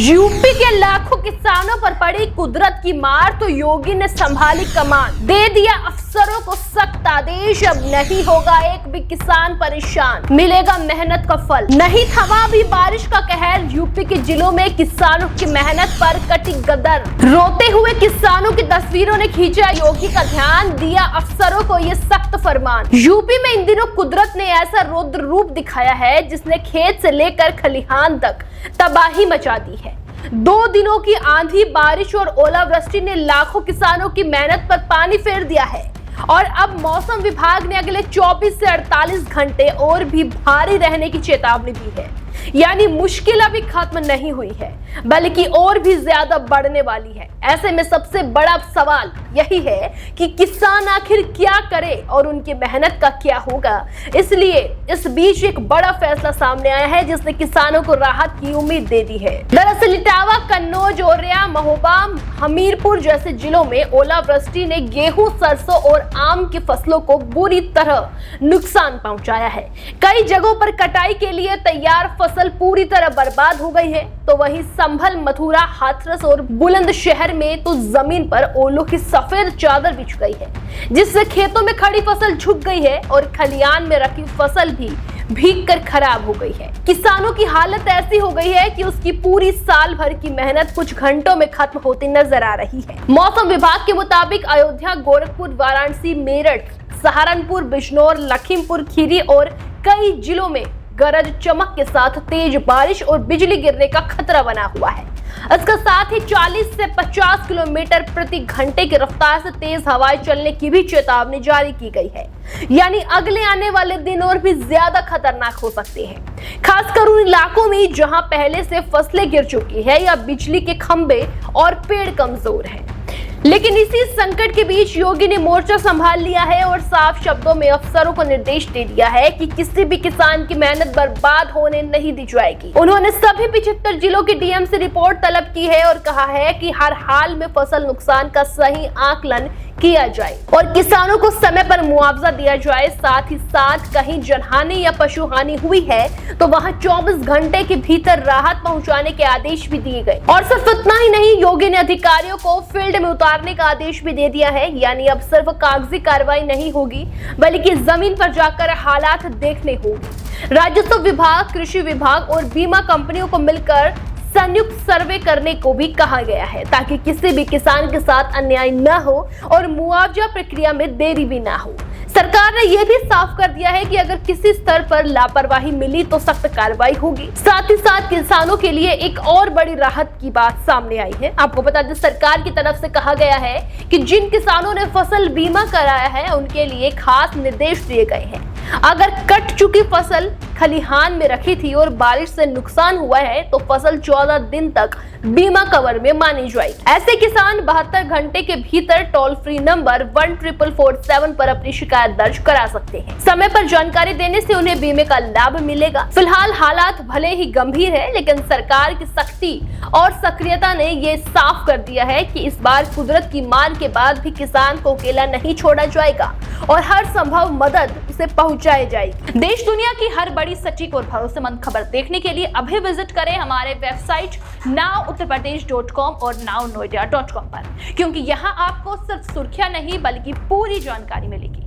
UP के लाखों किसानों पर पड़ी कुदरत की मार तो योगी ने संभाली कमान, दे दिया अफसरों को सख्त आदेश। अब नहीं होगा एक भी किसान परेशान, मिलेगा मेहनत का फल। नहीं थमा भी बारिश का कहर, यूपी के जिलों में किसानों की मेहनत पर कटी गदर। रोते हुए किसानों की तस्वीरों ने खींचा योगी का ध्यान, दिया अफसरों को ये सख्त फरमान। यूपी में इन दिनों कुदरत ने ऐसा रौद्र रूप दिखाया है जिसने खेत से लेकर खलिहान तक तबाही मचा दी है। 2 दिनों की आंधी, बारिश और ओलावृष्टि ने लाखों किसानों की मेहनत पर पानी फेर दिया है और अब मौसम विभाग ने अगले 24 से 48 घंटे और भी भारी रहने की चेतावनी दी है। यानी मुश्किल अभी खत्म नहीं हुई है बल्कि और भी ज्यादा बढ़ने वाली है। ऐसे में सबसे बड़ा सवाल यही है कि किसान आखिर क्या करे और उनकी मेहनत का क्या होगा। इसलिए इस बीच एक बड़ा फैसला सामने आया है जिसने किसानों को राहत की उम्मीद दे दी है। दरअसल इटावा, कन्नौज, औरैया, महोबा, हमीरपुर जैसे जिलों में ओलावृष्टि ने गेहूं, सरसों और आम की फसलों को बुरी तरह नुकसान पहुंचाया है। कई जगहों पर कटाई के लिए तैयार फसल पूरी तरह बर्बाद हो गई है, तो वहीं संभल, मथुरा, हाथरस और बुलंदशहर में तो जमीन पर ओलों की सफेद चादर बिछ गई है, जिससे खेतों में खड़ी फसल झुक गई है और खलियान में रखी फसल भी भीग कर खराब हो गई है। किसानों की हालत ऐसी हो गई है कि उसकी पूरी साल भर की मेहनत कुछ घंटों में खत्म होती नजर आ रही है। मौसम विभाग के मुताबिक अयोध्या, गोरखपुर, वाराणसी, मेरठ, सहारनपुर, बिजनौर, लखीमपुर खीरी और कई जिलों में गरज चमक के साथ तेज बारिश और बिजली गिरने का खतरा बना हुआ है। इसके साथ ही 40 से 50 किलोमीटर प्रति घंटे की रफ्तार से तेज हवाएं चलने की भी चेतावनी जारी की गई है। यानी अगले आने वाले दिन और भी ज्यादा खतरनाक हो सकते हैं, खासकर उन इलाकों में जहां पहले से फसलें गिर चुकी है या बिजली के खंभे और पेड़ कमजोर हैं। लेकिन इसी संकट के बीच योगी ने मोर्चा संभाल लिया है और साफ शब्दों में अफसरों को निर्देश दे दिया है कि किसी भी किसान की मेहनत बर्बाद होने नहीं दी जाएगी। उन्होंने सभी 75 जिलों के डीएम से रिपोर्ट तलब की है और कहा है कि हर हाल में फसल नुकसान का सही आकलन किया जाए और किसानों को समय पर मुआवजा दिया जाए। साथ ही साथ कहीं जनहानि या पशु हानि हुई है तो वहां 24 घंटे के भीतर राहत पहुंचाने के आदेश भी दिए गए। और सिर्फ इतना ही नहीं, योगी ने अधिकारियों को फील्ड में उतारने का आदेश भी दे दिया है। यानी अब सिर्फ कागजी कार्रवाई नहीं होगी बल्कि जमीन पर जाकर हालात देखने होंगे। राजस्व विभाग, कृषि विभाग और बीमा कंपनियों को मिलकर संयुक्त सर्वे करने को भी कहा गया है ताकि किसी भी किसान के साथ अन्याय न हो और मुआवजा प्रक्रिया में देरी भी ना हो। सरकार ने यह भी साफ कर दिया है कि अगर किसी स्तर पर लापरवाही मिली तो सख्त कार्रवाई होगी। साथ ही साथ किसानों के लिए एक और बड़ी राहत की बात सामने आई है। आपको बता दें, सरकार की तरफ से कहा गया है कि जिन किसानों ने फसल बीमा कराया है उनके लिए खास निर्देश दिए गए हैं। अगर कट चुकी फसल खलिहान में रखी थी और बारिश से नुकसान हुआ है तो फसल 14 दिन तक बीमा कवर में मानी जाएगी। ऐसे किसान 72 घंटे के भीतर टोल फ्री नंबर 14447 पर अपनी शिकायत दर्ज करा सकते हैं। समय पर जानकारी देने से उन्हें बीमे का लाभ मिलेगा। फिलहाल हालात भले ही गंभीर है लेकिन सरकार की सख्ती और सक्रियता ने ये साफ कर दिया है कि इस बार कुदरत की मार के बाद भी किसान को अकेला नहीं छोड़ा जाएगा और हर संभव मदद उसे पहुंचाई जाएगी। देश दुनिया की हर बड़ी सटीक और भरोसेमंद खबर देखने के लिए अभी विजिट करें हमारे वेबसाइट nowuttarpradesh.com और nownoida.com पर, क्योंकि यहाँ आपको सिर्फ सुर्खियां नहीं बल्कि पूरी जानकारी मिलेगी।